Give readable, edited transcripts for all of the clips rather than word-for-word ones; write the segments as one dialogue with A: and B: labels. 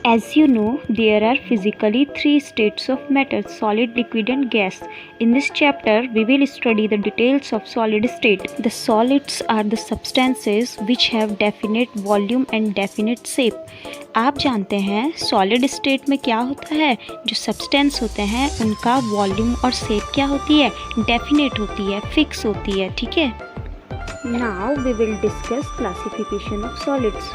A: As you know, there are physically three states of matter: solid, liquid and gas. In this chapter, we will study the details of solid state. The solids are the substances which have definite volume and definite shape. आप जानते हैं solid state में क्या होता है, जो substance होते हैं उनका वॉल्यूम और शेप क्या होती है, डेफिनेट होती है, फिक्स होती है, ठीक है। Now we will discuss classification of solids.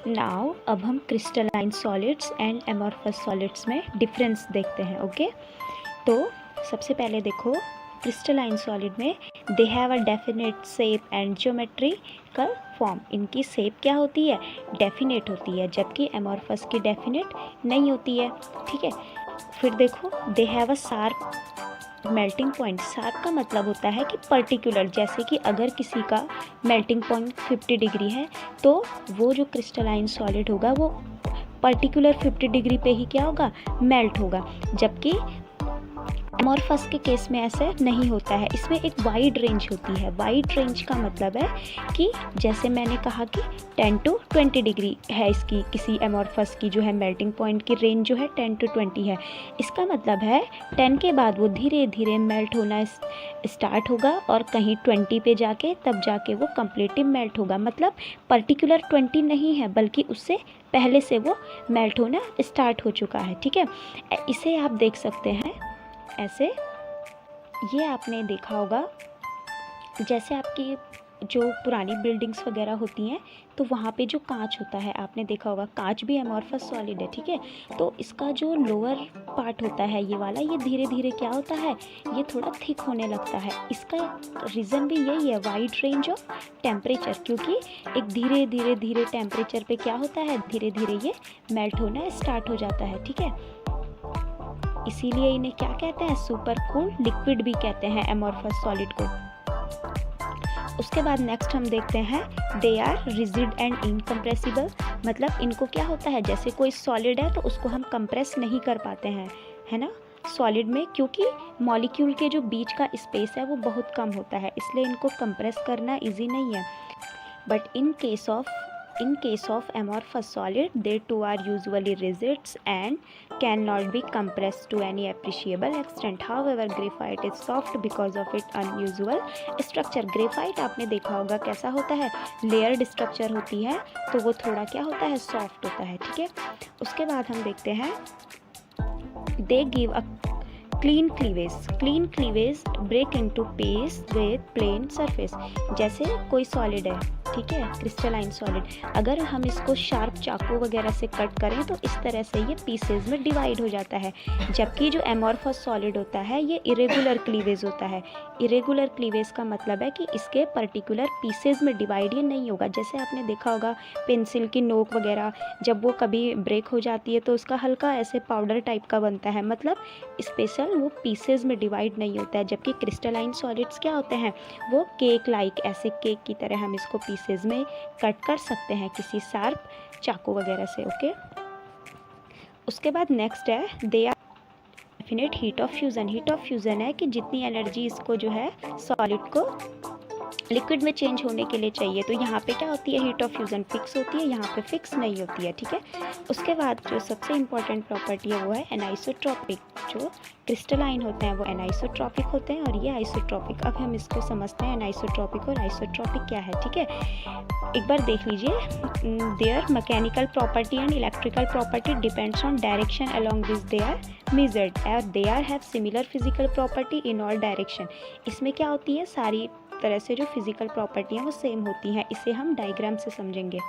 A: Now अब हम crystalline solids and amorphous solids में डिफरेंस देखते हैं। ओके, तो सबसे पहले देखो क्रिस्टलाइन सॉलिड में they have a definite shape and geometrical form. इनकी शेप क्या होती है, डेफिनेट होती है, जबकि एमॉर्फस की डेफिनेट नहीं होती है, ठीक है। फिर देखो they have a sharp melting point. Sharp का मतलब होता है कि पर्टिकुलर, जैसे कि अगर किसी का मेल्टिंग पॉइंट 50 डिग्री है तो वो जो क्रिस्टलाइन सॉलिड होगा वो पर्टिकुलर 50 डिग्री पे ही क्या होगा, मेल्ट होगा, जबकि एमॉर्फस के केस में ऐसे नहीं होता है। इसमें एक वाइड रेंज होती है। वाइड रेंज का मतलब है कि जैसे मैंने कहा कि 10 to 20 डिग्री है इसकी, किसी एमॉर्फस की जो है मेल्टिंग पॉइंट की रेंज जो है 10 to 20 है। इसका मतलब है 10 के बाद वो धीरे धीरे मेल्ट होना स्टार्ट होगा और कहीं 20 पे जाके तब जाके वो कम्प्लीटली मेल्ट होगा। मतलब पर्टिकुलर 20 नहीं है, बल्कि उससे पहले से वो मेल्ट होना स्टार्ट हो चुका है, ठीक है। इसे आप देख सकते हैं ऐसे। ये आपने देखा होगा जैसे आपकी जो पुरानी बिल्डिंग्स वगैरह होती हैं तो वहाँ पे जो कांच होता है, आपने देखा होगा कांच भी एमॉर्फस सॉलिड है, ठीक है। तो इसका जो लोअर पार्ट होता है ये वाला, ये धीरे धीरे क्या होता है, ये थोड़ा थिक होने लगता है। इसका रीज़न भी यही है, वाइड रेंज ऑफ टेम्परेचर, क्योंकि एक धीरे धीरे धीरे टेम्परेचर पे क्या होता है, धीरे धीरे ये मेल्ट होना स्टार्ट हो जाता है, ठीक है। इसीलिए इन्हें क्या कहते हैं, सुपर कूल लिक्विड भी कहते हैं एमॉर्फस सॉलिड को। उसके बाद नेक्स्ट हम देखते हैं they are rigid and incompressible. मतलब इनको क्या होता है, जैसे कोई सॉलिड है तो उसको हम कंप्रेस नहीं कर पाते हैं, है ना, सॉलिड में, क्योंकि मॉलिक्यूल के जो बीच का स्पेस है वो बहुत कम होता है, इसलिए इनको कंप्रेस करना इजी नहीं है। But in case of amorphous solid, they too are usually rigid and cannot be compressed to any appreciable extent. However, graphite is soft because of its unusual structure. graphite आपने देखा होगा कैसा होता है, layered structure होती है, तो वो थोड़ा क्या होता है, सॉफ्ट होता है, ठीक है। उसके बाद हम देखते हैं they give a clean cleavage break into piece with plain surface। जैसे कोई सॉलिड है, ठीक है, क्रिस्टलाइन सॉलिड, अगर हम इसको शार्प चाकू वगैरह से कट करें तो इस तरह से ये पीसेज में डिवाइड हो जाता है, जबकि जो एमॉर्फस सॉलिड होता है ये इरेगुलर क्लीवेज होता है। इरेगुलर क्लीवेज का मतलब है कि इसके पर्टिकुलर पीसेज में डिवाइड ये नहीं होगा। जैसे आपने देखा होगा पेंसिल की नोक वगैरह जब वो कभी ब्रेक हो जाती है तो उसका हल्का ऐसे पाउडर टाइप का बनता है, मतलब स्पेशल वो पीसेज में डिवाइड नहीं होता है। जबकि क्रिस्टलाइन सॉलिड्स क्या होते हैं, वो केक लाइक, ऐसे केक की तरह हम इसको पीसेज में कट कर सकते हैं किसी शार्प चाकू वगैरह से, ओके। उसके बाद नेक्स्ट है they are definite heat of fusion. Heat of fusion है कि जितनी एनर्जी इसको जो है सॉलिड को लिक्विड में चेंज होने के लिए चाहिए, तो यहाँ पे क्या होती है, हीट ऑफ फ्यूज़न फिक्स होती है, यहाँ पे फिक्स नहीं होती है, ठीक है। उसके बाद जो सबसे इम्पॉर्टेंट प्रॉपर्टी है वो है एनाइसोट्रॉपिक। जो क्रिस्टलाइन होते हैं वो एनाइसोट्रॉपिक होते हैं और ये आइसोट्रॉपिक। अब हम इसको समझते हैं एनाइसोट्रॉपिक और आइसोट्रॉपिक क्या है, ठीक है। एक बार देख लीजिए, there mechanical property and electrical property depends on direction along which they are measured और they are have similar physical property in all direction. इसमें क्या होती है, सारी तरह से जो फिजिकल प्रॉपर्टी हैं वो सेम होती हैं। इसे हम डायग्राम से समझेंगे।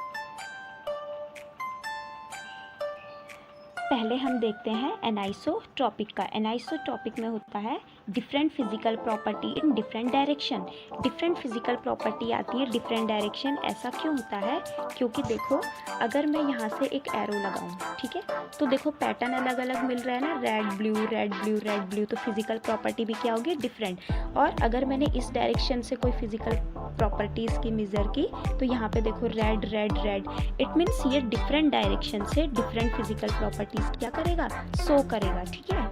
A: पहले हम देखते हैं एनाइसोट्रॉपिक का। एनाइसोट्रॉपिक में होता है different physical property in different direction. Different physical property आती है डिफरेंट डायरेक्शन। ऐसा क्यों होता है, क्योंकि देखो अगर मैं यहाँ से एक एरो लगाऊँ, ठीक है, तो देखो पैटर्न अलग अलग मिल रहा है ना, red blue red blue red blue, तो फिजिकल प्रॉपर्टी भी क्या होगी, डिफरेंट। और अगर मैंने इस डायरेक्शन से कोई फिजिकल प्रॉपर्टीज़ की मेज़र की तो यहाँ पे देखो red red red, it means ये डिफरेंट डायरेक्शन से डिफरेंट फिजिकल प्रॉपर्टीज़ क्या करेगा, शो करेगा, ठीक है।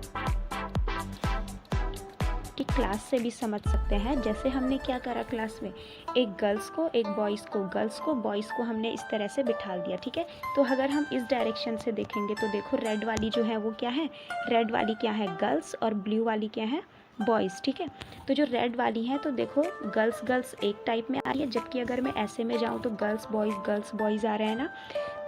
A: उसकी क्लास से भी समझ सकते हैं। जैसे हमने क्या करा क्लास में, एक गर्ल्स को एक बॉयज़ को, गर्ल्स को बॉयज़ को हमने इस तरह से बिठा दिया, ठीक है। तो अगर हम इस डायरेक्शन से देखेंगे तो देखो रेड वाली जो है वो क्या है, रेड वाली क्या है गर्ल्स और ब्लू वाली क्या है बॉयज़, ठीक है। तो जो रेड वाली है तो देखो गर्ल्स गर्ल्स एक टाइप में आ रही है, जबकि अगर मैं ऐसे में जाऊँ तो गर्ल्स बॉयज़ आ रहे हैं ना।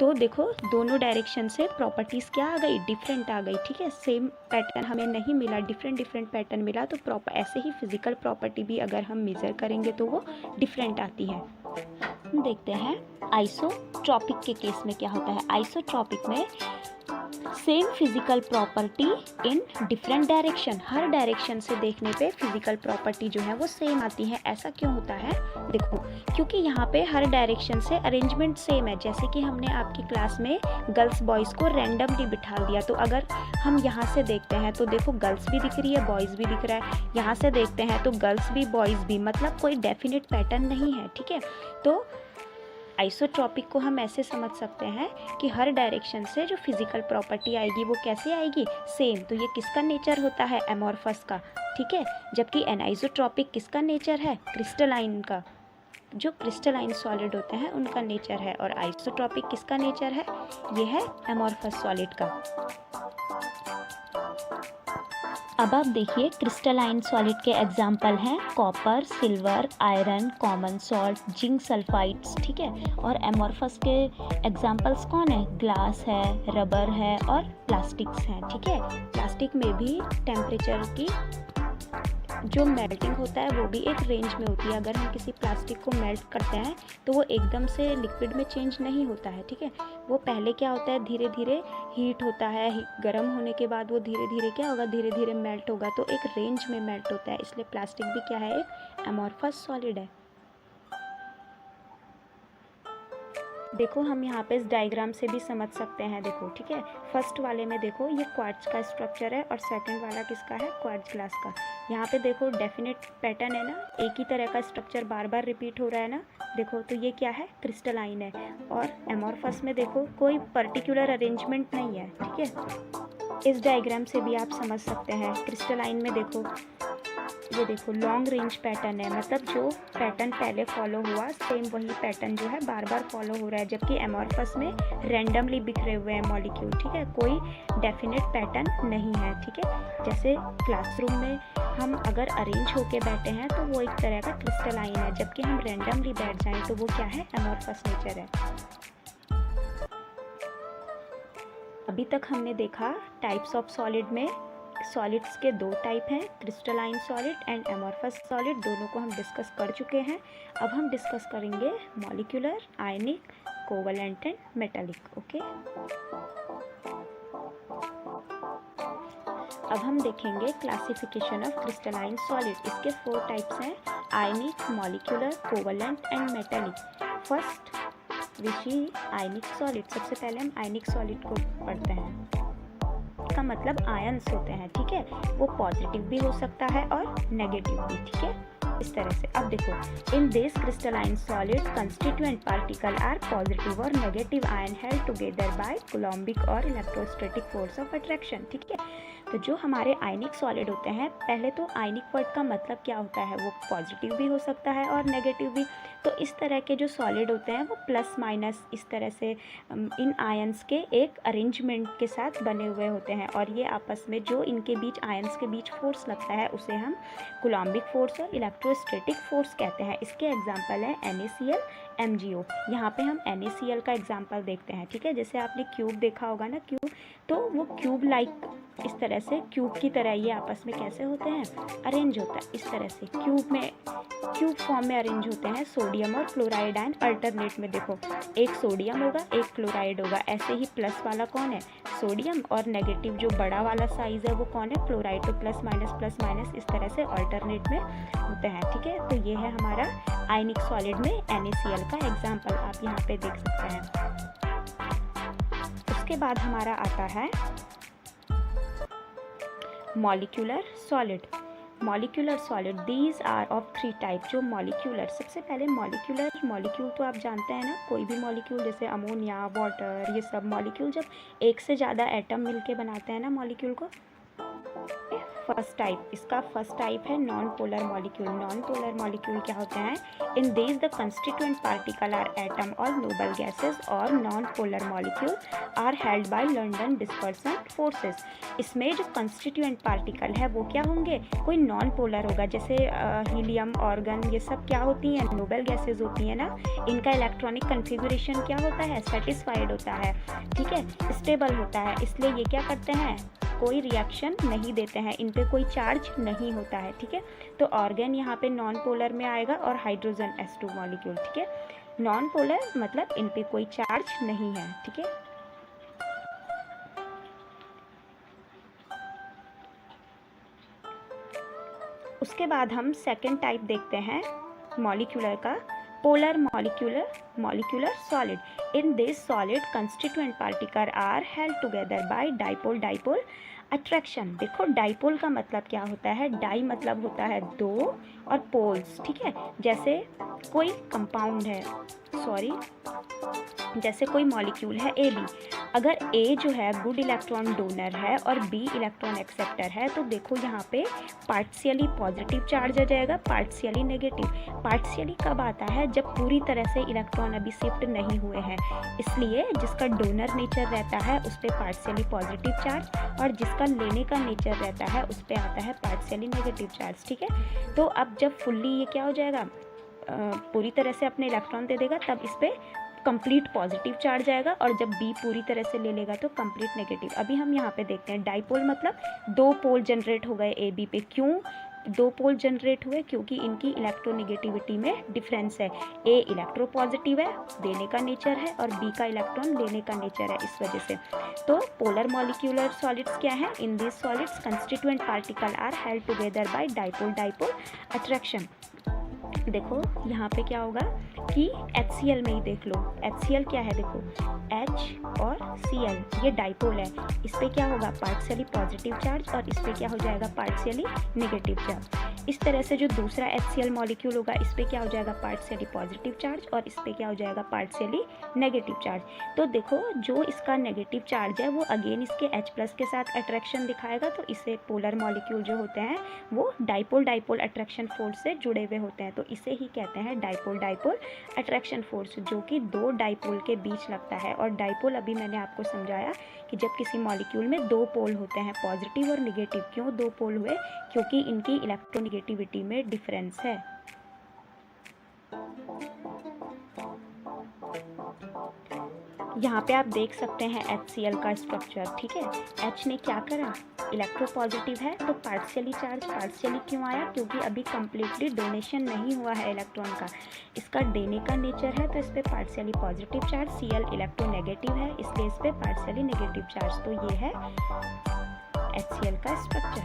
A: तो देखो दोनों डायरेक्शन से प्रॉपर्टीज़ क्या आ गई, डिफरेंट आ गई, ठीक है। सेम पैटर्न हमें नहीं मिला, डिफरेंट पैटर्न मिला। तो ऐसे ही फिजिकल प्रॉपर्टी भी अगर हम मेज़र करेंगे तो वो डिफरेंट आती है। हम देखते हैं आइसोट्रॉपिक के केस में क्या होता है। आइसोट्रॉपिक में same physical property in different direction, her direction से देखने पे फिजिकल प्रॉपर्टी जो है वो सेम आती है। ऐसा क्यों होता है, देखो क्योंकि यहाँ पे हर डायरेक्शन से अरेंजमेंट सेम है। जैसे कि हमने आपकी क्लास में गर्ल्स बॉयज़ को रैंडमली बिठा दिया, तो अगर हम यहाँ से देखते हैं तो देखो गर्ल्स भी दिख रही है, बॉयज़ भी दिख रहा है। यहाँ से देखते हैं तो गर्ल्स भी बॉयज़ भी, मतलब कोई डेफिनेट पैटर्न नहीं है, ठीक है। तो आइसोट्रॉपिक को हम ऐसे समझ सकते हैं कि हर डायरेक्शन से जो फिजिकल प्रॉपर्टी आएगी वो कैसे आएगी, सेम। तो ये किसका नेचर होता है, एमॉर्फस का, ठीक है। जबकि एनाइसोट्रॉपिक किसका नेचर है, क्रिस्टलाइन का, जो क्रिस्टलाइन सॉलिड होते हैं उनका नेचर है। और आइसोट्रॉपिक किसका नेचर है, ये है एमॉर्फस सॉलिड का। अब आप देखिए क्रिस्टलाइन सॉलिड के एग्जाम्पल हैं copper, silver, iron, common salt, zinc sulphides, ठीक है। और एमॉर्फस के एग्जाम्पल्स कौन है, ग्लास है, रबर है और प्लास्टिक्स हैं, ठीक है। प्लास्टिक में भी टेम्परेचर की जो मेल्टिंग होता है वो भी एक रेंज में होती है। अगर हम किसी प्लास्टिक को मेल्ट करते हैं तो वो एकदम से लिक्विड में चेंज नहीं होता है, ठीक है। वो पहले क्या होता है, धीरे धीरे हीट होता है, गर्म होने के बाद वो धीरे धीरे क्या होगा, धीरे धीरे मेल्ट होगा। तो एक रेंज में मेल्ट होता है, इसलिए प्लास्टिक भी क्या है, एक एमॉर्फस सॉलिड है। देखो हम यहाँ पे इस डायग्राम से भी समझ सकते हैं, देखो ठीक है। फर्स्ट वाले में देखो ये क्वार्ट्ज का स्ट्रक्चर है और सेकंड वाला किसका है, क्वार्ट्ज ग्लास का। यहाँ पे देखो डेफिनेट पैटर्न है ना, एक ही तरह का स्ट्रक्चर बार बार रिपीट हो रहा है ना, देखो। तो ये क्या है, क्रिस्टलाइन है। और एमॉर्फस में देखो कोई पर्टिकुलर अरेंजमेंट नहीं है, ठीक है। इस डायग्राम से भी आप समझ सकते हैं। क्रिस्टलाइन में देखो ये देखो लॉन्ग रेंज पैटर्न है, मतलब जो पैटर्न पहले फॉलो हुआ सेम वही पैटर्न जो है बार बार फॉलो हो रहा है। जबकि एमॉर्फस में रैंडमली बिखरे हुए हैं मॉलिक्यूल, ठीक है, कोई डेफिनेट पैटर्न नहीं है, ठीक है। जैसे क्लासरूम में हम अगर अरेंज होके बैठे हैं तो वो एक तरह का क्रिस्टलाइन है, जबकि हम रैंडमली बैठ जाएं तो वो क्या है, एमॉर्फस नेचर है। अभी तक हमने देखा टाइप्स ऑफ सॉलिड में सॉलिड्स के दो टाइप हैं, crystalline solid and amorphous solid, दोनों को हम डिस्कस कर चुके हैं। अब हम डिस्कस करेंगे molecular, ionic, covalent and metallic, okay. अब हम देखेंगे क्लासिफिकेशन ऑफ क्रिस्टलाइन सॉलिड। इसके 4 टाइप्स हैं, ionic, molecular, covalent and metallic. First विषय आयनिक सॉलिड। सबसे पहले हम आयनिक सॉलिड को पढ़ते हैं। का मतलब आयंस होते हैं, ठीक है। वो पॉजिटिव भी हो सकता है और नेगेटिव भी, ठीक है, इस तरह से। अब देखो in this crystalline solid constituent particle are positive और negative ion held together by coulombic और इलेक्ट्रोस्टैटिक फोर्स ऑफ अट्रैक्शन, ठीक है। तो जो हमारे आयनिक सॉलिड होते हैं, पहले तो आयनिक वर्ड का मतलब क्या होता है, वो पॉजिटिव भी हो सकता है और नेगेटिव भी। तो इस तरह के जो सॉलिड होते हैं वो प्लस माइनस इस तरह से इन आयंस के एक अरेंजमेंट के साथ बने हुए होते हैं। और ये आपस में जो इनके बीच आयंस के बीच फोर्स लगता है उसे हम कूलम्बिक फोर्स और इलेक्ट्रोस्टैटिक फोर्स कहते हैं। इसके एग्जाम्पल है NaCl, MgO। यहाँ पे हम NaCl का एग्जाम्पल देखते हैं, ठीक है। जैसे आपने क्यूब देखा होगा ना, क्यूब, तो वो क्यूब लाइक इस तरह से क्यूब की तरह ये आपस में कैसे होते हैं, अरेंज होता है इस तरह से, क्यूब फॉर्म में अरेंज होते हैं। सोडियम और क्लोराइड आयन अल्टरनेट में, देखो एक सोडियम होगा एक क्लोराइड होगा। ऐसे ही प्लस वाला कौन है, सोडियम, और नेगेटिव जो बड़ा वाला साइज है वो कौन है, क्लोराइड। तो प्लस माइनस इस तरह से अल्टरनेट में होते हैं, ठीक है। तो ये है हमारा आयनिक सॉलिड में NaCl का एग्जाम्पल, आप यहाँ पे देख सकते हैं। उसके बाद हमारा आता है molecular solid. Molecular solid, these are of 3 type. जो मॉलिक्यूलर, सबसे पहले मॉलिक्यूल तो आप जानते हैं ना, कोई भी मॉलिक्यूल जैसे अमोनिया, वाटर, ये सब मॉलिक्यूल जब एक से ज़्यादा एटम मिलके बनाते हैं ना मॉलिक्यूल को, फर्स्ट टाइप, इसका फर्स्ट टाइप है non polar molecule. Non polar molecule क्या होते हैं? In this the constituent particle are atom और नोबल गैसेस और non polar molecule are held by London dispersion forces. इसमें जो कंस्टिट्यूएंट पार्टिकल है वो क्या होंगे? कोई नॉन पोलर होगा, जैसे हीलियम, ऑर्गन, ये सब क्या होती हैं? नोबल गैसेज होती हैं ना। इनका इलेक्ट्रॉनिक कन्फिगुरेशन क्या होता है? सेटिस्फाइड होता है, ठीक है, स्टेबल होता है। इसलिए ये क्या करते हैं? कोई रिएक्शन नहीं देते हैं, इन पे कोई चार्ज नहीं होता है, ठीक है। तो ऑर्गन यहाँ पे नॉन पोलर में आएगा और हाइड्रोजन H2 मॉलिक्यूल, ठीक है। नॉन पोलर मतलब इन पे कोई चार्ज नहीं है, ठीक है। उसके बाद हम सेकेंड टाइप देखते हैं मॉलिक्यूलर का, polar molecular solid. In this solid constituent particle are held together by dipole attraction. देखो डाइपोल का मतलब क्या होता है? डाई मतलब होता है दो और पोल्स, ठीक है। जैसे कोई कंपाउंड है, जैसे कोई मॉलिक्यूल है ए बी, अगर ए जो है गुड इलेक्ट्रॉन डोनर है और बी इलेक्ट्रॉन एक्सेप्टर है, तो देखो यहाँ पे पार्शियली पॉजिटिव चार्ज आ जाएगा, पार्शियली नेगेटिव। पार्शियली कब आता है? जब पूरी तरह से इलेक्ट्रॉन अभी शिफ्ट नहीं हुए हैं। इसलिए जिसका डोनर नेचर रहता है उस पर पार्शियली पॉजिटिव चार्ज और जिसका लेने का नेचर रहता है उस पर आता है पार्शियली नेगेटिव चार्ज, ठीक है। तो अब जब फुल्ली ये क्या हो जाएगा, पूरी तरह से अपने इलेक्ट्रॉन दे देगा, तब इस पर कंप्लीट पॉजिटिव चार्ज आएगा, और जब बी पूरी तरह से ले लेगा तो कंप्लीट नेगेटिव। अभी हम यहाँ पे देखते हैं डाइपोल मतलब दो पोल जनरेट हो गए ए बी पे। क्यों दो पोल जनरेट हुए? क्योंकि इनकी इलेक्ट्रोनेगेटिविटी में डिफरेंस है। ए इलेक्ट्रो पॉजिटिव है, देने का नेचर है, और बी का इलेक्ट्रॉन लेने का नेचर है, इस वजह से। तो पोलर मॉलिक्यूलर सॉलिड्स क्या है? In this solids constituent particle are held together by dipole attraction. देखो यहाँ पे क्या होगा कि HCl में ही देख लो, HCl क्या है? देखो H और Cl ये डाइपोल है, इस पे क्या होगा? पार्शियली पॉजिटिव चार्ज, और इस पे क्या हो जाएगा? Partially negative charge. इस तरह से जो दूसरा HCl मॉलिक्यूल होगा, इस पे क्या हो जाएगा? पार्शियली पॉजिटिव चार्ज, और इस पे क्या हो जाएगा? Partially negative charge. तो देखो जो इसका नेगेटिव चार्ज है वो अगेन इसके H+ के साथ अट्रैक्शन दिखाएगा, तो इसे पोलर मॉलिक्यूल जो होते हैं वो डाइपोल अट्रैक्शन फोर्स से जुड़े हुए होते हैं। तो इसे ही कहते हैं डाइपोल अट्रैक्शन फोर्स, जो कि दो डाइपोल के बीच लगता है। और डाइपोल अभी मैंने आपको समझाया कि जब किसी मॉलिक्यूल में दो पोल होते हैं, पॉजिटिव और निगेटिव। क्यों दो पोल हुए? क्योंकि इनकी इलेक्ट्रोनेगेटिविटी में डिफरेंस है। यहाँ पे आप देख सकते हैं HCl का स्ट्रक्चर, ठीक है। H ने क्या करा? इलेक्ट्रो पॉजिटिव है तो पार्शियली चार्ज, पार्शियली क्यों आया? क्योंकि अभी कम्प्लीटली डोनेशन नहीं हुआ है इलेक्ट्रॉन का, इसका देने का नेचर है, तो इस पर partially positive charge. Cl electro negative है, इसलिए इस पर पार्शियली नेगेटिव चार्ज। तो ये है HCl का स्ट्रक्चर,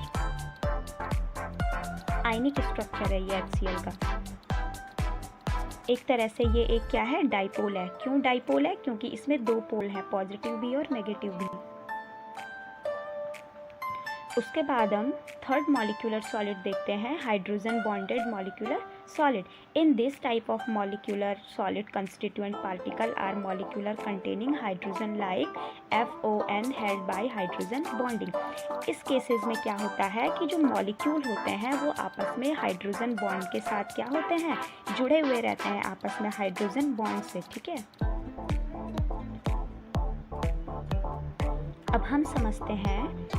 A: आयनिक स्ट्रक्चर है ये HCl का। एक तरह से ये एक क्या है? डाइपोल है। क्यों डाइपोल है? क्योंकि इसमें दो पोल हैं, पॉजिटिव भी और नेगेटिव भी। उसके बाद हम थर्ड मॉलिक्यूलर सॉलिड देखते हैं, hydrogen bonded molecular solid. In this type of molecular solid constituent particle are molecular containing hydrogen like FON held by hydrogen bonding. इस केसेस में क्या होता है कि जो मॉलिक्यूल होते हैं वो आपस में हाइड्रोजन बॉन्ड के साथ क्या होते हैं? जुड़े हुए रहते हैं आपस में हाइड्रोजन बॉन्ड से, ठीक है। अब हम समझते हैं,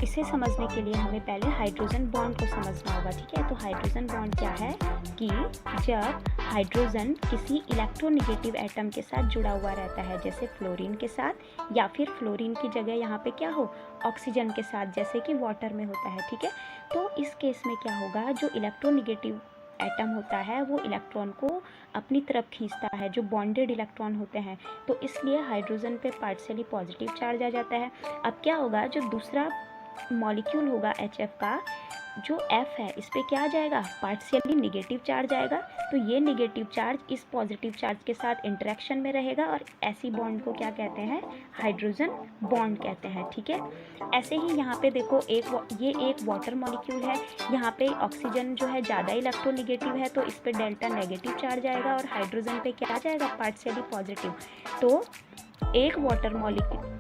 A: इसे समझने के लिए हमें पहले हाइड्रोजन बॉन्ड को समझना होगा, ठीक है। तो हाइड्रोजन बॉन्ड क्या है कि जब हाइड्रोजन किसी इलेक्ट्रोनेगेटिव एटम के साथ जुड़ा हुआ रहता है, जैसे फ्लोरीन के साथ, या फिर फ्लोरीन की जगह यहाँ पे क्या हो? ऑक्सीजन के साथ, जैसे कि वाटर में होता है, ठीक है। तो इस केस में क्या होगा? जो इलेक्ट्रोनेगेटिव एटम होता है वो इलेक्ट्रॉन को अपनी तरफ खींचता है, जो बॉन्डेड इलेक्ट्रॉन होते हैं, तो इसलिए हाइड्रोजन पे पार्शियली पॉजिटिव चार्ज आ जाता है। अब क्या होगा? जो दूसरा मॉलिक्यूल होगा HF का, जो F है, इस पे क्या आ जाएगा? पार्शियली नेगेटिव चार्ज आएगा। तो ये नेगेटिव चार्ज इस पॉजिटिव चार्ज के साथ इंटरेक्शन में रहेगा, और ऐसी बॉन्ड को क्या कहते हैं? हाइड्रोजन बॉन्ड कहते हैं, ठीक है। ऐसे ही यहाँ पे देखो ये एक वाटर मॉलिक्यूल है, यहाँ पे ऑक्सीजन जो है ज़्यादा इलेक्ट्रोनेगेटिव है, तो इस पे डेल्टा नेगेटिव चार्ज आएगा, और हाइड्रोजन पे क्या आ जाएगा? Partially positive. तो एक वाटर मॉलिक्यूल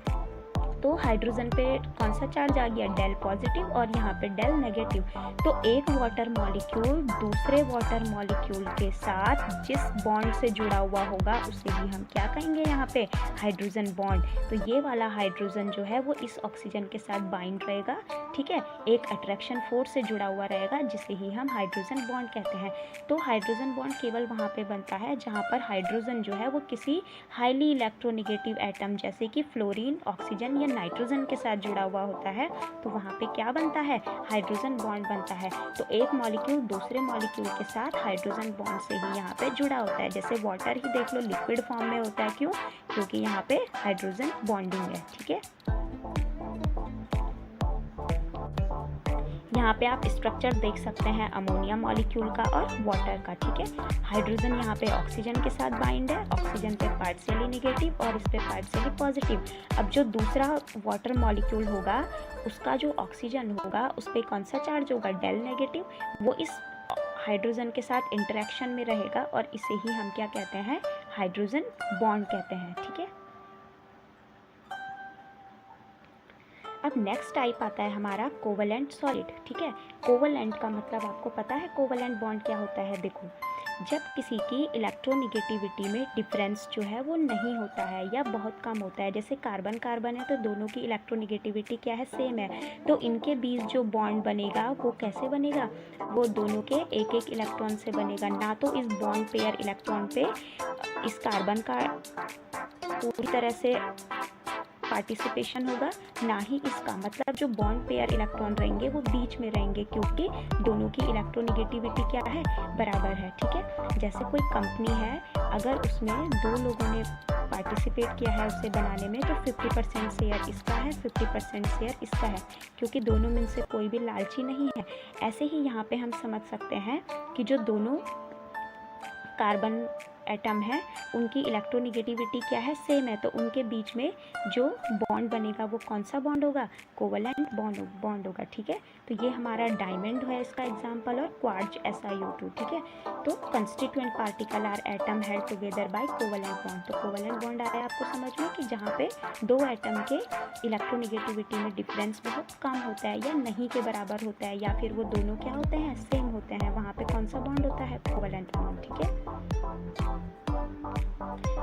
A: तो हाइड्रोजन पे कौन सा चार्ज आ गया, डेल पॉजिटिव, और यहाँ पे डेल नेगेटिव। तो एक वाटर मॉलिक्यूल दूसरे वाटर मॉलिक्यूल के साथ जिस बॉन्ड से जुड़ा हुआ होगा उसे ही हम क्या कहेंगे यहाँ पे, हाइड्रोजन बॉन्ड। तो ये वाला हाइड्रोजन जो है वो इस ऑक्सीजन के साथ बाइंड रहेगा, ठीक है, एक अट्रैक्शन फोर्स से जुड़ा हुआ रहेगा जिसे ही हम हाइड्रोजन बॉन्ड कहते हैं। तो हाइड्रोजन बॉन्ड केवल वहाँ पे बनता है जहाँ पर हाइड्रोजन जो है वो किसी हाईली इलेक्ट्रोनेगेटिव एटम जैसे कि फ्लोरीन, ऑक्सीजन या नाइट्रोजन के साथ जुड़ा हुआ होता है, तो वहाँ पे क्या बनता है, हाइड्रोजन बॉन्ड बनता है। तो एक मॉलिक्यूल दूसरे मॉलिक्यूल के साथ हाइड्रोजन बॉन्ड से ही यहाँ पे जुड़ा होता है। जैसे वाटर ही देख लो लिक्विड फॉर्म में होता है, क्यों, क्योंकि यहाँ पे हाइड्रोजन बॉन्डिंग है, ठीक है। यहाँ पे आप स्ट्रक्चर देख सकते हैं अमोनिया मॉलिक्यूल का और वाटर का, ठीक है। हाइड्रोजन यहाँ पे ऑक्सीजन के साथ बाइंड है, ऑक्सीजन पे पार्शियली नेगेटिव और इस पे पार्शियली पॉजिटिव। अब जो दूसरा वाटर मॉलिक्यूल होगा उसका जो ऑक्सीजन होगा उस पे कौन सा चार्ज होगा, डेल नेगेटिव, वो इस हाइड्रोजन के साथ इंटरेक्शन में रहेगा और इसे ही हम क्या कहते हैं, हाइड्रोजन बॉन्ड कहते हैं, ठीक है। अब नेक्स्ट टाइप आता है हमारा कोवलेंट सॉलिड, ठीक है। कोवलेंट का मतलब आपको पता है कोवलेंट बॉन्ड क्या होता है। देखो, जब किसी की इलेक्ट्रोनेगेटिविटी में डिफरेंस जो है वो नहीं होता है या बहुत कम होता है, जैसे कार्बन कार्बन है तो दोनों की इलेक्ट्रोनेगेटिविटी क्या है, सेम है, तो इनके बीच जो बॉन्ड बनेगा वो कैसे बनेगा, वो दोनों के एक एक इलेक्ट्रॉन से बनेगा, ना तो इस बॉन्ड पेयर इलेक्ट्रॉन पे इस कार्बन का पूरी तरह से पार्टिसिपेशन होगा, ना ही इसका, मतलब जो बॉन्ड पेयर इलेक्ट्रॉन रहेंगे वो बीच में रहेंगे क्योंकि दोनों की इलेक्ट्रोनेगेटिविटी क्या है, बराबर है, ठीक है। जैसे कोई कंपनी है, अगर उसमें दो लोगों ने पार्टिसिपेट किया है उसे बनाने में, तो 50% शेयर इसका है, 50% शेयर इसका है, क्योंकि दोनों में से कोई भी लालची नहीं है। ऐसे ही यहाँ पे हम समझ सकते हैं कि जो दोनों कार्बन एटम है उनकी इलेक्ट्रोनेगेटिविटी क्या है, सेम है, तो उनके बीच में जो बॉन्ड बनेगा वो कौन सा बॉन्ड होगा, कोवलेंट बॉन्ड होगा, ठीक है। तो ये हमारा डायमंड है इसका एग्जांपल, और क्वार्ट्ज SiO2, ठीक है। तो constituent particle are atom held together by covalent bond. तो कोवलेंट बॉन्ड आया आपको समझ में कि जहाँ पे दो एटम के इलेक्ट्रोनेगेटिविटी में डिफरेंस बहुत कम होता है या नहीं के बराबर होता है, या फिर वो दोनों क्या होते हैं, सेम होते हैं, वहाँ पे कौन सा बॉन्ड होता है, कोवलेंट बॉन्ड, ठीक है।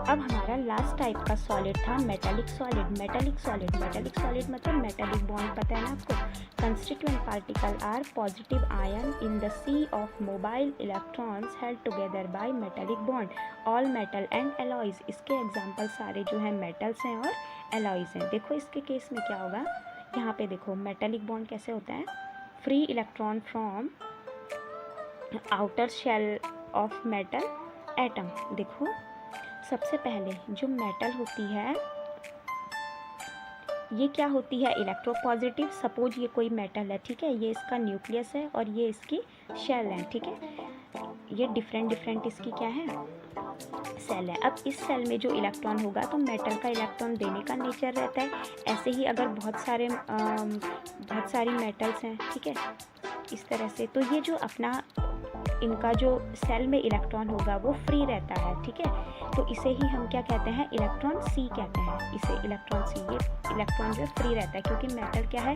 A: अब हमारा लास्ट टाइप का सॉलिड था मेटालिक सॉलिड। मेटालिक सॉलिड मतलब मेटालिक बॉन्ड, पता है ना आपको। Constituent particle are positive ion in the sea of mobile electrons held together by metallic bond, all metal and alloys. इसके एग्जांपल सारे जो है मेटल्स हैं और एलॉयज हैं। देखो इसके केस में क्या होगा, यहाँ पे देखो मेटालिक बॉन्ड कैसे होता है, free electron from outer shell of metal atom. देखो सबसे पहले जो मेटल होती है ये क्या होती है, इलेक्ट्रोपॉजिटिव। सपोज ये कोई मेटल है, ठीक है, ये इसका न्यूक्लियस है और ये इसकी शेल है, ठीक है। ये डिफरेंट इसकी क्या है, सेल है। अब इस सेल में जो इलेक्ट्रॉन होगा तो मेटल का इलेक्ट्रॉन देने का नेचर रहता है। ऐसे ही अगर बहुत सारी मेटल्स हैं, ठीक है, इस तरह से, तो ये जो अपना इनका जो सेल में इलेक्ट्रॉन होगा वो फ्री रहता है, ठीक है। तो इसे ही हम क्या कहते हैं, इलेक्ट्रॉन सी कहते हैं, इसे इलेक्ट्रॉन सी। ये इलेक्ट्रॉन जो फ्री रहता है क्योंकि मेटल क्या है,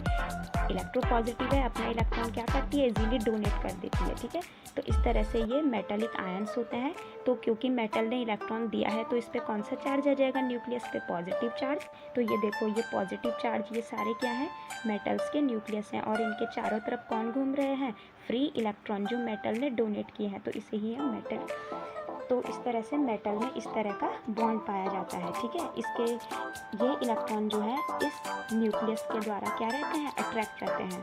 A: इलेक्ट्रोपॉजिटिव है, अपना इलेक्ट्रॉन क्या करती है, इजीली डोनेट कर देती है, ठीक है। तो इस तरह से ये मेटालिक आयंस होते हैं। तो क्योंकि मेटल ने इलेक्ट्रॉन दिया है तो इस पर कौन सा चार्ज आ जाएगा, न्यूक्लियस पे पॉजिटिव चार्ज। तो ये देखो ये पॉजिटिव चार्ज, ये सारे क्या हैं, मेटल्स के न्यूक्लियस हैं, और इनके चारों तरफ कौन घूम रहे हैं, फ्री इलेक्ट्रॉन जो मेटल ने डोनेट किए हैं। तो इसे ही हम मेटल, तो इस तरह से मेटल में इस तरह का बॉन्ड पाया जाता है, ठीक है। इसके ये इलेक्ट्रॉन जो है इस न्यूक्लियस के द्वारा क्या रहते हैं, अट्रैक्ट रहते हैं।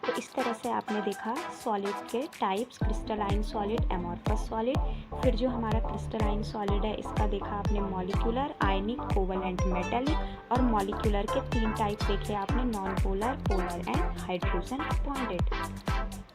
A: तो इस तरह से आपने देखा सॉलिड के types, crystalline solid, amorphous solid. फिर जो हमारा क्रिस्टलाइन सॉलिड है इसका देखा आपने मॉलिक्यूलर, आयनिक, कोवलेंट, मेटालिक, और मॉलिक्यूलर के 3 टाइप देखे आपने, non polar, polar and hydrogen bonded.